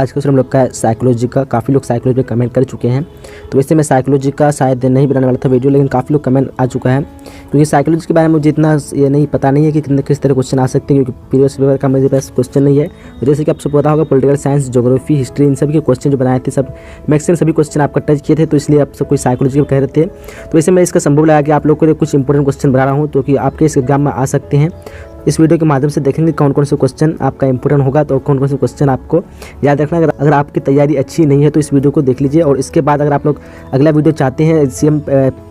आज के हम लोग का साइकोलॉजी का काफ़ी लोग साइकोलॉजी पे कमेंट कर चुके हैं। तो वैसे मैं साइकोलॉजी का शायद नहीं बनाने वाला था वीडियो, लेकिन काफ़ी लोग कमेंट आ चुका है क्योंकि साइकोलॉजी के बारे में मुझे इतना ये नहीं पता नहीं है कि किस तरह क्वेश्चन आ सकते हैं, क्योंकि प्रीवियस पेपर का मेरे पास क्वेश्चन नहीं है। तो जैसे कि आपको पता होगा पॉलिटिकल साइंस, ज्योग्राफी, हिस्ट्री, इन सभी के क्वेश्चन जो बनाए थे सब मैक्सिमम सभी क्वेश्चन आपका टच किए थे, तो इसलिए आप सब कोई साइकोलॉजी कह रहे थे। तो वैसे मैं इसका संभव लगा कि आप लोग को लिए कुछ इंपॉर्टेंट क्वेश्चन बना रहा हूँ तो कि आपके इस एग्जाम में आ सकते हैं। इस वीडियो के माध्यम से देखेंगे कौन कौन से क्वेश्चन आपका इंपॉर्टेंट होगा, तो कौन कौन से क्वेश्चन आपको याद रखना। अगर आपकी तैयारी अच्छी नहीं है तो इस वीडियो को देख लीजिए, और इसके बाद अगर आप लोग अगला वीडियो चाहते हैं सीएम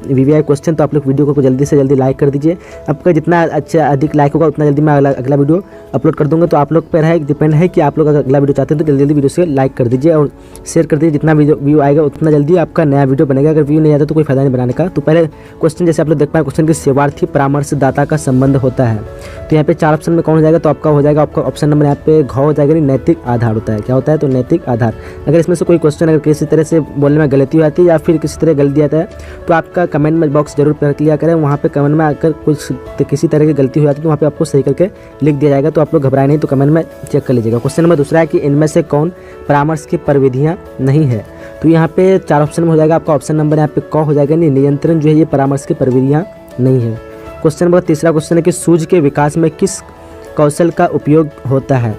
वीवीआई क्वेश्चन, तो आप लोग वीडियो को जल्दी से जल्दी लाइक कर दीजिए। आपका जितना अच्छा अधिक लाइक होगा उतना जल्दी मैं अगला वीडियो अपलोड कर दूँगा। तो आप लोग पर है, डिपेंड है कि आप लोग अगर अगला वीडियो चाहते हैं तो जल्दी जल्दी वीडियो से लाइक कर दीजिए और शेयर कर दीजिए। जितना व्यू आएगा उतना जल्दी आपका नया वीडियो बनेगा। अगर व्यू नहीं आता तो कोई फायदा नहीं बनाने का। तो पहले क्वेश्चन जैसे आप लोग देख पाए, क्वेश्चन के सेवार्थी परामर्शदाता का संबंध होता है। तो यहाँ पे 4 ऑप्शन में कौन हो जाएगा, तो आपका हो जाएगा आपका ऑप्शन नंबर यहाँ पे घ हो जाएगा, नैतिक आधार होता है। क्या होता है, तो नैतिक आधार। अगर इसमें से कोई क्वेश्चन अगर किसी तरह से बोलने में गलती हो जाती है या फिर किसी तरह गलती आता है तो आपका कमेंट में बॉक्स जरूर पढ़ लिया करें। वहाँ पे कमेंट में अगर कुछ किसी तरह की गलती हो जाती है तो वहाँ पे आपको सही करके लिख दिया जाएगा। तो आप लोग घबराए नहीं, तो कमेंट में चेक कर लीजिएगा। क्वेश्चन नंबर दूसरा है कि इनमें से कौन परामर्श की परिविधियाँ नहीं है। तो यहाँ पे 4 ऑप्शन में हो जाएगा आपका ऑप्शन नंबर यहाँ पे क हो जाएगा, नियंत्रण जो है ये परामर्श की परिविधियाँ नहीं है। क्वेश्चन नंबर तीसरा क्वेश्चन है कि सूझ के विकास में किस कौशल का उपयोग होता है।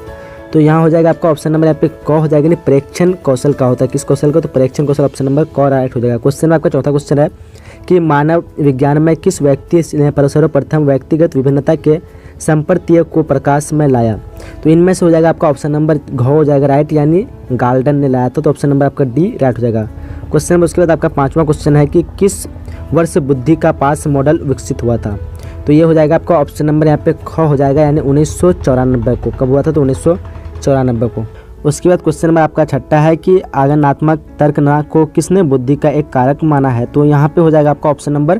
तो यहाँ हो जाएगा आपका ऑप्शन नंबर यहाँ पे क हो जाएगा, नहीं प्रेक्षण कौशल का होता है। किस कौशल का, तो प्रेक्षण कौशल, ऑप्शन नंबर क राइट हो जाएगा। क्वेश्चन में आपका चौथा क्वेश्चन है कि मानव विज्ञान में किस व्यक्ति ने सर्वप्रथम व्यक्तिगत विभिन्नता के संप्रतीय को प्रकाश में लाया। तो इनमें से हो जाएगा आपका ऑप्शन नंबर घ हो जाएगा राइट, यानी गाल्डन ने लाया था। तो ऑप्शन नंबर आपका डी राइट हो जाएगा। क्वेश्चन नंबर उसके बाद आपका 5वां क्वेश्चन है कि किस वर्ष बुद्धि का पास मॉडल विकसित हुआ था। तो ये हो जाएगा आपका ऑप्शन नंबर यहाँ पे ख हो जाएगा, यानी 1994 को। कब हुआ था, तो 1994 को। उसके बाद क्वेश्चन नंबर आपका 6 है कि आगमनात्मक तर्कना को किसने बुद्धि का एक कारक माना है। तो यहाँ पे हो जाएगा आपका ऑप्शन नंबर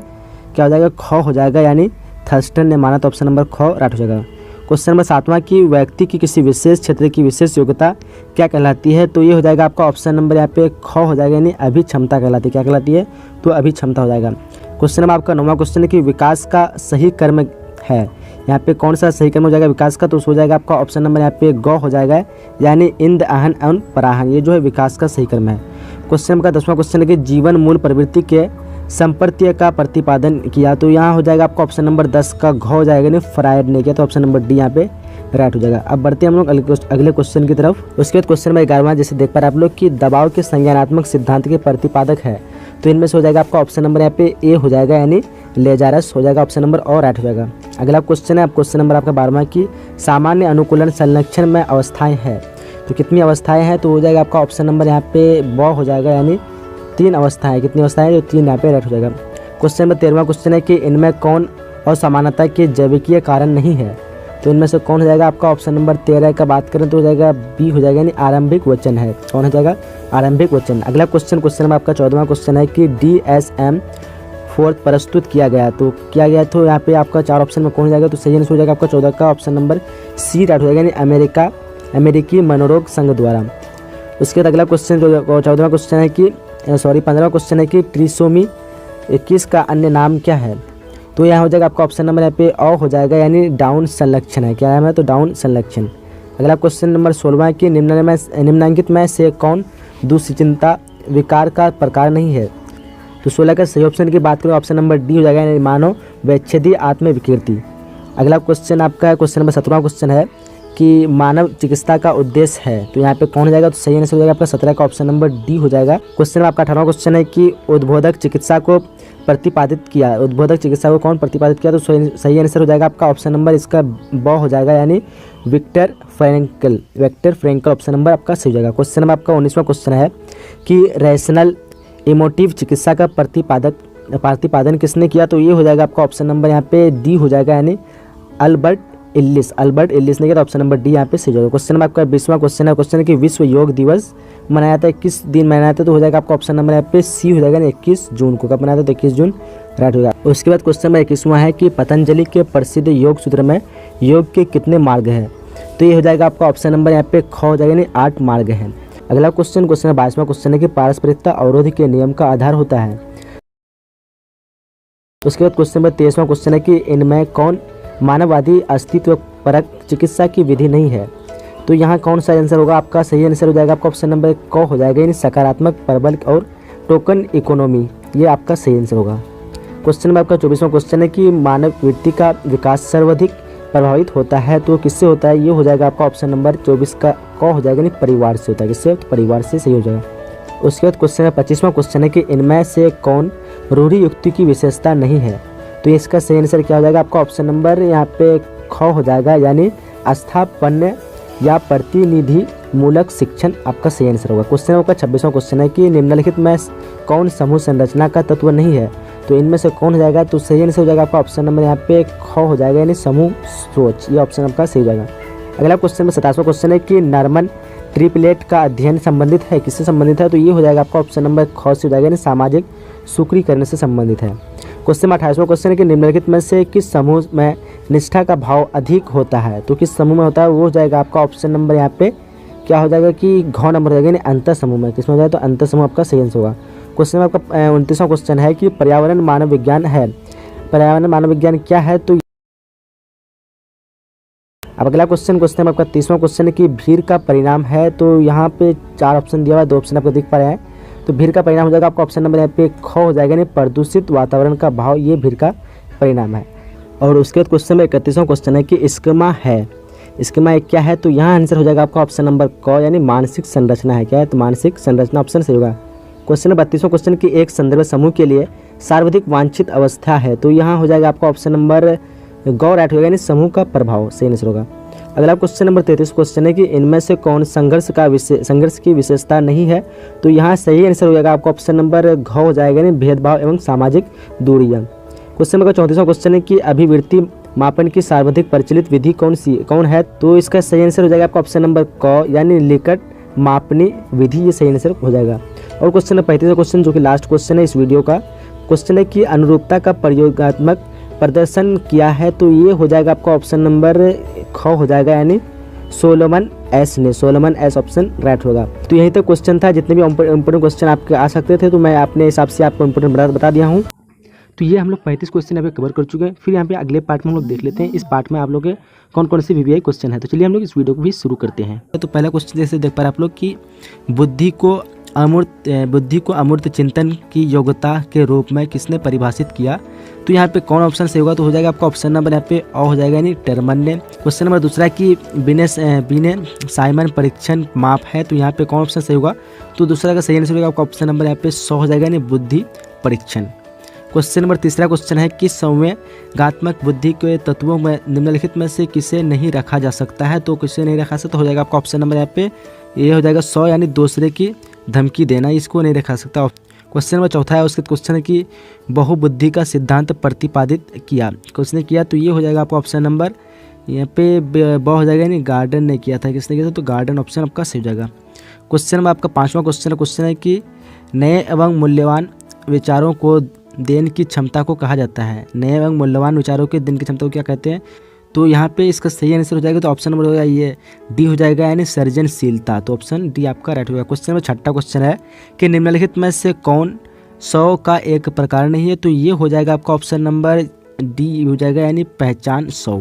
क्या हो जाएगा, ख हो जाएगा, यानी थर्स्टन ने माना। तो ऑप्शन नंबर ख राइट हो जाएगा। क्वेश्चन नंबर 7वां कि व्यक्ति की किसी विशेष क्षेत्र की विशेष योग्यता क्या कहलाती है। तो ये हो जाएगा आपका ऑप्शन नंबर यहाँ पे ख हो जाएगा, यानी अभिक्षमता कहलाती है। क्या कहलाती है, तो अभिक्षमता हो जाएगा। क्वेश्चन नंबर आपका 9वां क्वेश्चन है कि विकास का सही कर्म है। यहाँ पे कौन सा सही कर्म हो जाएगा विकास का, तो हो जाएगा आपका ऑप्शन नंबर यहाँ पे ग हो जाएगा, यानी इंद आहन एवं पराहन, ये जो है विकास का सही कर्म है। क्वेश्चन नंबर 10वां क्वेश्चन है कि जीवन मूल प्रवृत्ति के संप्रतीय का प्रतिपादन किया। तो यहाँ हो जाएगा आपका ऑप्शन नंबर 10 का घ हो जाएगा, नहीं फ्रायड ने किया। तो ऑप्शन नंबर डी यहाँ पे राइट हो जाएगा। अब बढ़ते हैं हम लोग अगले क्वेश्चन की तरफ। उसके बाद क्वेश्चन नंबर 11वां जैसे देख पा रहे आप लोग कि दबाव के संज्ञानात्मक सिद्धांत के प्रतिपादक है। तो इनमें से हो जाएगा आपका ऑप्शन नंबर यहाँ पे ए हो जाएगा, यानी लेजारस हो जाएगा। ऑप्शन नंबर और राइट हो जाएगा। अगला क्वेश्चन है क्वेश्चन नंबर आपका 12वां की सामान्य अनुकूलन संरक्षण में अवस्थाएं हैं। तो कितनी अवस्थाएं हैं, तो हो जाएगा आपका ऑप्शन नंबर यहाँ पे ब हो जाएगा, यानी 3 अवस्थाएं। कितनी अवस्थाएं, तो 3 यहाँ पे राइट हो जाएगा। क्वेश्चन नंबर 13वां क्वेश्चन है कि इनमें कौन असमानता के जैविकीय कारण नहीं है। तो इनमें से कौन हो जाएगा आपका ऑप्शन नंबर 13 का बात करें तो हो जाएगा बी हो जाएगा, यानी आरंभिक वचन है। कौन हो जाएगा, आरंभिक वचन। अगला क्वेश्चन नंबर आपका 14वां क्वेश्चन है कि DSM 4 प्रस्तुत किया गया। तो किया गया, तो यहाँ पे आपका 4 ऑप्शन में कौन हो जाएगा, तो सही आंसर हो जाएगा आपका 14 का ऑप्शन नंबर सी राइट हो जाएगा, यानी अमेरिकी मनोरोग संघ द्वारा। उसके बाद अगला क्वेश्चन 14वां क्वेश्चन है कि 15वां क्वेश्चन है कि ट्रिसोमी 21 का अन्य नाम क्या है। तो यहाँ हो जाएगा आपका ऑप्शन नंबर यहाँ पे अ हो जाएगा, यानी डाउन संलक्षण है। क्या है, तो डाउन संलक्षण। अगला क्वेश्चन नंबर 16 है कि निम्नलिखित में से कौन दुश्चिंता विकार का प्रकार नहीं है। तो 16 का सही ऑप्शन की बात करें ऑप्शन नंबर डी हो जाएगा, यानी मानव वैच्छेदी आत्मविकृति। अगला क्वेश्चन आपका क्वेश्चन नंबर 17वां क्वेश्चन है कि मानव चिकित्सा का उद्देश्य है। तो यहाँ पे कौन हो जाएगा, तो सही आंसर हो जाएगा आपका 17 का ऑप्शन नंबर डी हो जाएगा। क्वेश्चन में आपका 18वां क्वेश्चन है कि उद्बोधक चिकित्सा को प्रतिपादित किया। उद्बोधक चिकित्सा को कौन प्रतिपादित किया, तो सही आंसर हो जाएगा आपका ऑप्शन नंबर इसका ब हो जाएगा, यानी विक्टर फ्रैंकल ऑप्शन नंबर आपका सही हो जाएगा। क्वेश्चन में आपका 19वां क्वेश्चन है कि रैशनल इमोटिव चिकित्सा का प्रतिपादन किसने किया। तो ये हो जाएगा आपका ऑप्शन नंबर यहाँ पे डी हो जाएगा, यानी अल्बर्ट इल्लिस ने किया। तो ऑप्शन नंबर डी यहाँ पे सही होगा। क्वेश्चन में आपका 20वां क्वेश्चन है कि विश्व योग दिवस मनाया जाता है किस दिन मनाया जाता है। तो हो जाएगा आपका ऑप्शन नंबर यहाँ पे सी हो जाएगा, 21 जून को। कब मनाया था, तो 21 जून राइट होगा। उसके बाद क्वेश्चन नंबर 21वां है कि पतंजलि के प्रसिद्ध योग सूत्र में योग के कितने मार्ग हैं। तो ये हो जाएगा आपका ऑप्शन नंबर यहाँ पे ख हो जाएगा, यानी 8 मार्ग हैं। अगला क्वेश्चन 22वां क्वेश्चन है कि पारस्परिकता अवरोध के नियम का आधार होता है। उसके बाद क्वेश्चन नंबर 23वां क्वेश्चन है कि इनमें कौन मानववादी अस्तित्व परक चिकित्सा की विधि नहीं है। तो यहाँ कौन सा आंसर होगा आपका? सही आंसर हो जाएगा आपका ऑप्शन नंबर क हो जाएगा, यानी सकारात्मक प्रबल और टोकन इकोनॉमी, ये आपका सही आंसर होगा। क्वेश्चन नंबर आपका 24वां क्वेश्चन है कि मानव वृत्ति का विकास सर्वाधिक प्रभावित होता है तो किससे होता है? ये हो जाएगा आपका ऑप्शन नंबर 24 का क हो जाएगा, यानी परिवार से होता है। किससे? तो परिवार से सही हो जाएगा। उसके बाद क्वेश्चन है 25वां क्वेश्चन है कि इनमें से कौन रूढ़ि युक्ति की विशेषता नहीं है? तो इसका सही आंसर क्या हो जाएगा आपका? ऑप्शन नंबर यहाँ पे ख हो जाएगा, यानी स्थापन्य या प्रतिनिधि मूलक शिक्षण आपका सही आंसर होगा। क्वेश्चन आपका 26वां क्वेश्चन है कि निम्नलिखित में कौन समूह संरचना का तत्व नहीं है? तो इनमें से कौन हो जाएगा? तो सही आंसर हो जाएगा आपका ऑप्शन नंबर यहाँ पे ख हो जाएगा, यानी समूह सोच, ये ऑप्शन आपका सही हो जाएगा। अगला क्वेश्चन में 27वां क्वेश्चन है कि नॉर्मन ट्रिपलेट का अध्ययन संबंधित है, किससे संबंधित है? तो ये हो जाएगा आपका ऑप्शन नंबर ख से हो जाएगा, यानी सामाजिक सूत्रीकरण से संबंधित है। क्वेश्चन में 28वां क्वेश्चन है कि निम्नलिखित में से किस समूह में निष्ठा का भाव अधिक होता है? तो किस समूह में होता है? वो हो जाएगा आपका ऑप्शन नंबर यहाँ पे क्या हो जाएगा कि घ नंबर हो जाएगा, यानी अंतर समूह में। किसमें हो जाएगा? तो अंतर समूह आपका सही आंसर होगा। क्वेश्चन में आपका 29वां क्वेश्चन है कि पर्यावरण मानव विज्ञान है, पर्यावरण मानव विज्ञान क्या है? तो अब अगला क्वेश्चन में आपका 30वां क्वेश्चन है कि भीड़ का परिणाम है। तो यहाँ पे 4 ऑप्शन दिया हुआ है, 2 ऑप्शन आपको दिख पा रहे हैं। तो भीड़ का परिणाम हो जाएगा आपका ऑप्शन नंबर यहाँ पे ख हो जाएगा, यानी प्रदूषित वातावरण का भाव, ये भीड़ का परिणाम है। और उसके बाद क्वेश्चन में 31वां क्वेश्चन है कि स्कीमा है, स्कीमा एक क्या है? तो यहाँ आंसर हो जाएगा आपका ऑप्शन नंबर क, यानी मानसिक संरचना है। क्या है? तो मानसिक संरचना ऑप्शन सही होगा। क्वेश्चन नंबर 32वां क्वेश्चन की एक संदर्भ समूह के लिए सर्वाधिक वांछित अवस्था है। तो यहाँ हो जाएगा आपका ऑप्शन नंबर ग राइट होगा, यानी समूह का प्रभाव सही आंसर होगा। अगला क्वेश्चन नंबर 33 क्वेश्चन है कि इनमें से कौन संघर्ष की विशेषता नहीं है? तो यहाँ सही आंसर हो जाएगा आपका ऑप्शन नंबर घ हो जाएगा, यानी भेदभाव एवं सामाजिक दूरियां। क्वेश्चन नंबर 34वां क्वेश्चन है कि अभिवृत्ति मापन की सर्वाधिक प्रचलित विधि कौन है? तो इसका सही आंसर हो जाएगा आपका ऑप्शन नंबर क, यानी लिकट मापनी विधि, ये सही आंसर हो जाएगा। और क्वेश्चन नंबर 35वां क्वेश्चन जो कि लास्ट क्वेश्चन है इस वीडियो का, क्वेश्चन है कि अनुरूपता का प्रयोगात्मक प्रदर्शन किया है। तो ये हो जाएगा आपका ऑप्शन नंबर ख हो जाएगा, यानी सोलोमन एस ने, सोलोमन एस ऑप्शन राइट होगा। तो यही तक क्वेश्चन था, जितने भी इंपोर्टेंट क्वेश्चन आपके आ सकते थे तो मैं अपने हिसाब से आपको इंपोर्टेंट बता दिया हूँ। तो ये हम लोग 35 क्वेश्चन यहाँ पे कवर कर चुके हैं। फिर यहाँ पे अगले पार्ट में हम लोग देख लेते हैं इस पार्ट में आप लोग के कौन कौन से VVI क्वेश्चन है। तो चलिए हम लोग इस वीडियो को भी शुरू करते हैं। तो पहला क्वेश्चन जैसे देख पा रहे आप लोग कि बुद्धि को अमूर्त चिंतन की योग्यता के रूप में किसने परिभाषित किया? तो यहाँ पे कौन ऑप्शन सही होगा? तो हो जाएगा आपका ऑप्शन नंबर यहाँ पे अ हो जाएगा, यानी टर्मन ने। क्वेश्चन नंबर दूसरा कि बिने साइमन परीक्षण माप है। तो यहाँ पे कौन ऑप्शन सही होगा? तो दूसरा का सही आंसर होगा आपका ऑप्शन नंबर यहाँ पे 100 हो जाएगा, यानी बुद्धि परीक्षण। क्वेश्चन नंबर तीसरा क्वेश्चन है कि संवेगात्मक बुद्धि के तत्वों में निम्नलिखित में से किसे नहीं रखा जा सकता है? तो किसे नहीं रखा सकता? हो जाएगा आपका ऑप्शन नंबर यहाँ पे ये हो जाएगा 100, यानी दूसरे की धमकी देना, इसको नहीं रखा सकता। क्वेश्चन नंबर चौथा है, उसके क्वेश्चन है कि बहुबुद्धि का सिद्धांत प्रतिपादित किया, किसने किया? तो ये हो जाएगा आपका ऑप्शन नंबर यहाँ पे ब हो जाएगा, यानी गार्डन ने किया था। किसने किया था? तो गार्डन ऑप्शन आपका सही हो जाएगा। क्वेश्चन नंबर आपका 5वां क्वेश्चन है कि नए एवं मूल्यवान विचारों को देन की क्षमता को कहा जाता है। नए एवं मूल्यवान विचारों के देन की क्षमता को क्या कहते हैं? तो यहाँ पे इसका सही आंसर हो जाएगा, तो ऑप्शन नंबर होगा ये डी हो जाएगा, यानी सृजनशीलता। तो ऑप्शन डी आपका राइट होगा। क्वेश्चन नंबर 6वां क्वेश्चन है कि निम्नलिखित में से कौन 100 का एक प्रकार नहीं है? तो ये हो जाएगा आपका ऑप्शन नंबर डी हो जाएगा, यानी पहचान 100।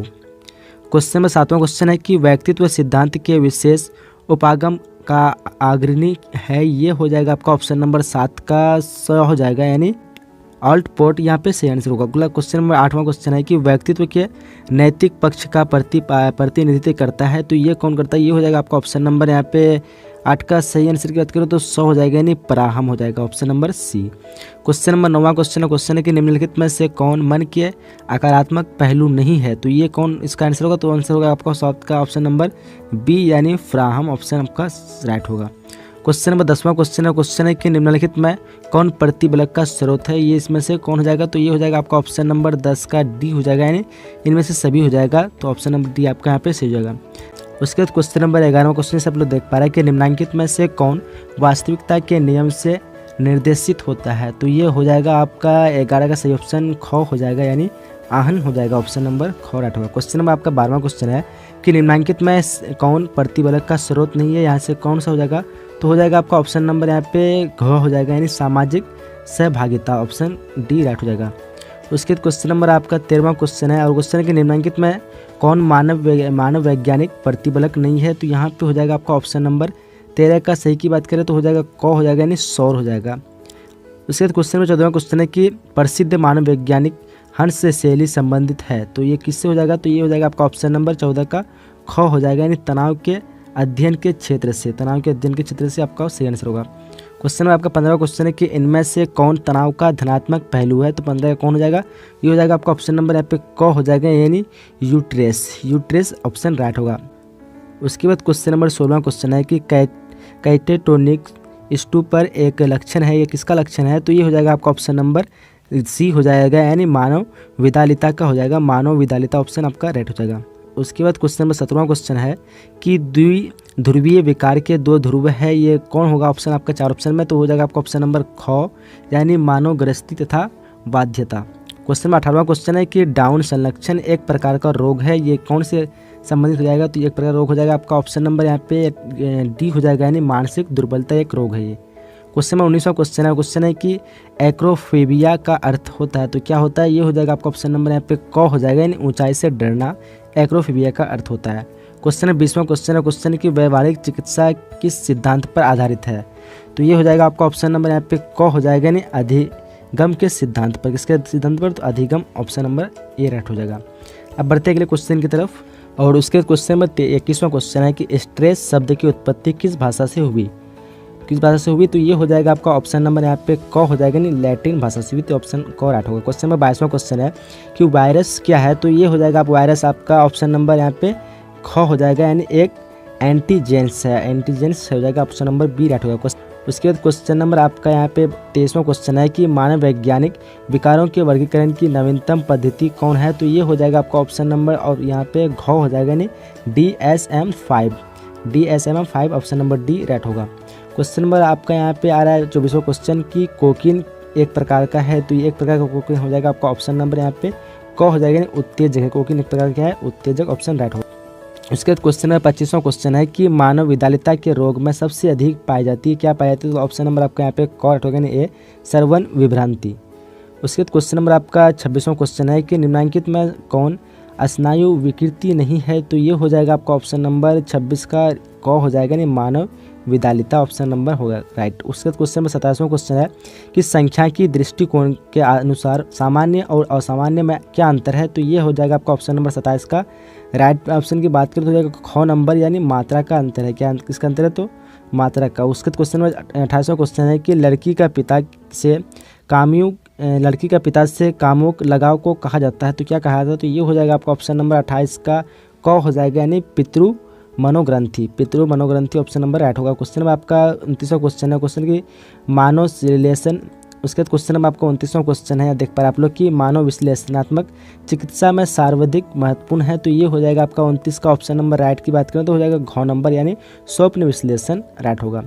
क्वेश्चन नंबर 7वां क्वेश्चन है कि व्यक्तित्व सिद्धांत के विशेष उपागम का अग्रणी है। ये हो जाएगा आपका ऑप्शन नंबर 7 का 100 हो जाएगा, यानी ऑल्ट पोर्ट यहाँ पे सही आंसर होगा। अगला क्वेश्चन नंबर 8वां क्वेश्चन है कि व्यक्तित्व के नैतिक पक्ष का प्रतिनिधित्व करता है। तो ये कौन करता है? ये हो जाएगा आपका ऑप्शन नंबर यहाँ पे 8 का सही आंसर की बात करो तो 100 हो जाएगा, यानी पराहम हो जाएगा, option number C. Question number 9वां क्वेश्चन है कि निम्नलिखित में से कौन मन के आकारात्मक पहलू नहीं है? तो ये कौन इसका आंसर होगा? तो आंसर होगा आपका सात का ऑप्शन नंबर बी, यानी फ्राहम ऑप्शन आपका राइट होगा। क्वेश्चन नंबर 10वां क्वेश्चन है कि निम्नलिखित में कौन प्रतिबलक का स्रोत है? ये इसमें से कौन हो जाएगा? तो ये हो जाएगा आपका ऑप्शन नंबर 10 का डी हो जाएगा, यानी इनमें से सभी हो जाएगा। तो ऑप्शन नंबर डी आपका यहाँ पे सही हो जाएगा। उसके बाद क्वेश्चन नंबर 11वां क्वेश्चन से आप लोग देख पा रहे हैं कि निम्नलिखित में से कौन वास्तविकता के नियम से निर्देशित होता है? तो ये हो जाएगा आपका 11 का सही ऑप्शन ख हो जाएगा, यानी आहन हो जाएगा, ऑप्शन नंबर ख राइट होगा। क्वेश्चन नंबर आपका 12वां क्वेश्चन है कि निम्नलिखित में कौन प्रतिबलक का स्रोत नहीं है? यहाँ से कौन सा हो जाएगा? तो हो जाएगा आपका ऑप्शन नंबर यहाँ पे घ हो जाएगा, यानी सामाजिक सहभागिता, ऑप्शन डी राइट हो जाएगा। उसके बाद क्वेश्चन नंबर आपका 13वां क्वेश्चन है, और क्वेश्चन के निम्नलिखित में कौन मानव वैज्ञानिक प्रतिबलक नहीं है। तो यहाँ पे हो जाएगा आपका ऑप्शन नंबर 13 का सही की बात करें तो हो जाएगा क हो जाएगा, यानी सौर हो जाएगा। उसके बाद क्वेश्चन नंबर 14वां क्वेश्चन है कि प्रसिद्ध मानव वैज्ञानिक हंस से शैली संबंधित है। तो ये किससे हो जाएगा, तो ये हो जाएगा आपका ऑप्शन नंबर 14 का ख हो जाएगा, यानी तनाव के अध्ययन के क्षेत्र से। तनाव के अध्ययन के क्षेत्र से आपका सही आंसर होगा। क्वेश्चन में आपका 15वां क्वेश्चन है कि इनमें से कौन तनाव का धनात्मक पहलू है। तो 15 का कौन हो जाएगा, ये हो जाएगा आपका ऑप्शन नंबर यहाँ पे क हो जाएगा, यानी यूट्रेस ऑप्शन राइट होगा। उसके बाद क्वेश्चन नंबर 16वां क्वेश्चन है कि कैटेटोनिक स्टूपर एक लक्षण है, ये किसका लक्षण है। तो ये हो जाएगा आपका ऑप्शन नंबर सी हो जाएगा, यानी मानव विदालिता का हो जाएगा। मानव विदालिता ऑप्शन आपका राइट हो जाएगा। उसके बाद क्वेश्चन नंबर 17वां क्वेश्चन है कि द्विध्रुवीय विकार के 2 ध्रुव है, ये कौन होगा। ऑप्शन आपका 4 ऑप्शन में, तो हो जाएगा आपका ऑप्शन नंबर ख, यानी मानव ग्रस्ती तथा बाध्यता। क्वेश्चन नंबर 18वां क्वेश्चन है कि डाउन संलक्षण एक प्रकार का रोग है, ये कौन से संबंधित हो जाएगा। तो एक प्रकार रोग हो जाएगा आपका ऑप्शन नंबर यहाँ पे डी हो जाएगा, यानी मानसिक दुर्बलता एक रोग है ये। क्वेश्चन नंबर 19वां क्वेश्चन है कि एक्रोफोबिया का अर्थ होता है। तो क्या होता है, ये हो जाएगा आपका ऑप्शन नंबर यहाँ पे क हो जाएगा, यानी ऊंचाई से डरना एक्रोफोबिया का अर्थ होता है। क्वेश्चन नंबर 20वां क्वेश्चन है कि व्यवहारिक चिकित्सा किस सिद्धांत पर आधारित है। तो ये हो जाएगा आपका ऑप्शन नंबर यहाँ पे क हो जाएगा, यानी अधिगम के सिद्धांत पर। किसके सिद्धांत पर, तो अधिगम ऑप्शन नंबर ए राइट हो जाएगा। अब बढ़ते अगले क्वेश्चन की तरफ, और उसके क्वेश्चन नंबर 21वां क्वेश्चन है कि स्ट्रेस शब्द की उत्पत्ति किस भाषा से हुई। तो ये हो जाएगा आपका ऑप्शन नंबर यहाँ पे क हो जाएगा, नहीं लैटिन भाषा से हुई, तो ऑप्शन क राइट होगा। क्वेश्चन नंबर 22वां क्वेश्चन है कि वायरस क्या है। तो ये हो जाएगा आप वायरस आपका ऑप्शन नंबर यहाँ पे ख हो जाएगा, यानी एक एंटीजेंस है। एंटीजेंस हो जाएगा ऑप्शन नंबर बी राइट होगा। उसके बाद क्वेश्चन नंबर आपका यहाँ पे 23वां क्वेश्चन है कि मानव वैज्ञानिक विकारों के वर्गीकरण की नवीनतम पद्धति कौन है। तो ये हो जाएगा आपका ऑप्शन नंबर, और यहाँ पे घ हो जाएगा, यानी DSM-5 option number D right होगा। क्वेश्चन नंबर आपका यहाँ पे आ रहा है 24वां क्वेश्चन की कोकीन एक प्रकार का है। तो ये एक प्रकार का कोकीन हो जाएगा आपका ऑप्शन नंबर यहाँ पे क हो जाएगा, यानी उत्तेजक है। कोकीन एक प्रकार क्या है, उत्तेजक ऑप्शन राइट होगा। उसके बाद क्वेश्चन नंबर 25वां क्वेश्चन है कि मानव विदालिता के रोग में सबसे अधिक पाई जाती है, क्या पाई जाती है। तो ऑप्शन नंबर आपका यहाँ पे क राइट होगा, यानी ए श्रवण विभ्रांति। उसके बाद क्वेश्चन नंबर आपका 26वां क्वेश्चन है कि निम्नलिखित में कौन स्नायु विकृति नहीं है। तो ये हो जाएगा आपका ऑप्शन नंबर 26 का क हो जाएगा, यानी मानव विदालिता ऑप्शन नंबर होगा राइट। उसके बाद क्वेश्चन नंबर 27वां क्वेश्चन है कि सांख्यिकी दृष्टिकोण के अनुसार सामान्य और असामान्य में क्या अंतर है। तो ये हो जाएगा आपका ऑप्शन नंबर 27 का राइट। ऑप्शन की बात करें तो हो जाएगा ख नंबर, यानी मात्रा का अंतर है। क्या किसका अंतर है, तो मात्रा का। उसके क्वेश्चन नंबर 28वां क्वेश्चन है कि लड़की का पिता से कामुक लगाव को कहा जाता है। तो क्या कहा जाता है, तो ये हो जाएगा आपका ऑप्शन नंबर 28 का क हो जाएगा, यानी पितृ मनोग्रंथि ऑप्शन नंबर राइट होगा। क्वेश्चन नंबर आपका 29वां क्वेश्चन है, क्वेश्चन की मानव रिलेशन। उसके बाद क्वेश्चन नंबर आपका 29वां क्वेश्चन है, देख पा रहे आप लोग कि मानव विश्लेषणात्मक चिकित्सा में सर्वाधिक महत्वपूर्ण है। तो ये हो जाएगा आपका 29 का ऑप्शन नंबर राइट की बात करें तो हो जाएगा घ नंबर, यानी स्वप्न विश्लेषण राइट होगा।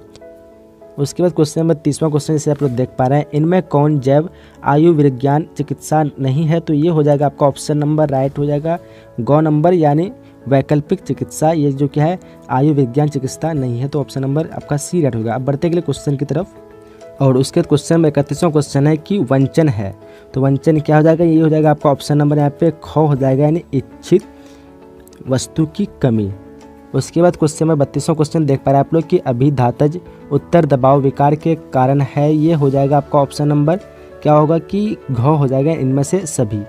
उसके बाद क्वेश्चन नंबर 30वां क्वेश्चन जैसे आप लोग देख पा रहे हैं, इनमें कौन जैव आयु विज्ञान चिकित्सा नहीं है। तो ये हो जाएगा आपका ऑप्शन नंबर राइट हो जाएगा ग नंबर, यानी वैकल्पिक चिकित्सा। ये जो क्या है, आयु विज्ञान चिकित्सा नहीं है, तो ऑप्शन नंबर आपका सी राइट होगा। अब बढ़ते अगले क्वेश्चन की तरफ, और उसके बाद क्वेश्चन में 31वां क्वेश्चन है कि वंचन है। तो वंचन क्या हो जाएगा, ये हो जाएगा आपका ऑप्शन नंबर यहाँ पे ख हो जाएगा, यानी इच्छित वस्तु की कमी। उसके बाद क्वेश्चन में 32वां क्वेश्चन देख पा रहे हैं आप लोग कि अभिधातज उत्तर दबाव विकार के कारण है। ये हो जाएगा आपका ऑप्शन नंबर क्या होगा कि घ हो जाएगा, इनमें से सभी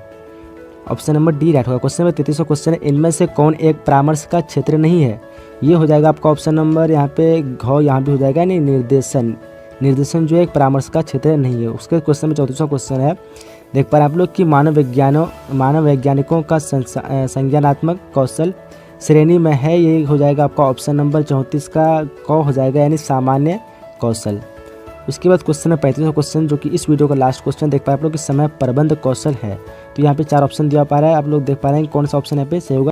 ऑप्शन नंबर डी राइट होगा। क्वेश्चन में 33वां क्वेश्चन है, इनमें से कौन एक परामर्श का क्षेत्र नहीं है। ये हो जाएगा आपका ऑप्शन नंबर यहाँ पे घ यहाँ भी हो जाएगा, यानी निर्देशन जो एक परामर्श का क्षेत्र नहीं है। उसके क्वेश्चन में 34वां क्वेश्चन है, देख पा रहे आप लोग कि मानव वैज्ञानिकों का संज्ञानात्मक कौशल श्रेणी में है। ये हो जाएगा आपका ऑप्शन नंबर 34 का क हो जाएगा, यानी सामान्य कौशल। उसके बाद क्वेश्चन है 35वां क्वेश्चन, जो कि इस वीडियो का लास्ट क्वेश्चन देख पा रहे आप लोग कि समय प्रबंध कौशल है। तो यहाँ पे 4 ऑप्शन दिया पा रहा है, आप लोग देख पा रहे हैं कौन सा ऑप्शन यहाँ पे सही होगा।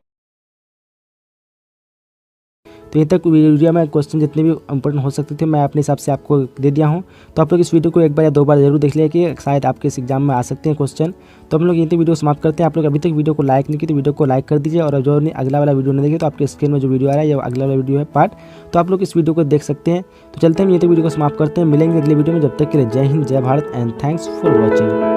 तो ये तक वीडियो में क्वेश्चन जितने भी इंपॉर्टेंट हो सकते थे मैं अपने हिसाब से आपको दे दिया हूँ। तो आप लोग इस वीडियो को एक बार या 2 बार जरूर देख लिया कि शायद आपके इस एग्जाम में आ सकते हैं क्वेश्चन। तो हम लोग यहीं तक वीडियो समाप्त करते हैं। आप लोग अभी तक वीडियो को लाइक नहीं की तो वीडियो को लाइक कर दीजिए, और जो अगला वाला वीडियो नहीं देखे तो आपके स्क्रीन में जो वीडियो आ रहा है ये अगला वाला वीडियो है पार्ट, तो आप लोग इस वीडियो को देख सकते हैं। तो चलते हैं, यहीं तक वीडियो को समाप्त करते हैं। मिलेंगे अगले वीडियो में, जब तक के लिए जय हिंद, जय Bharat and thanks for watching.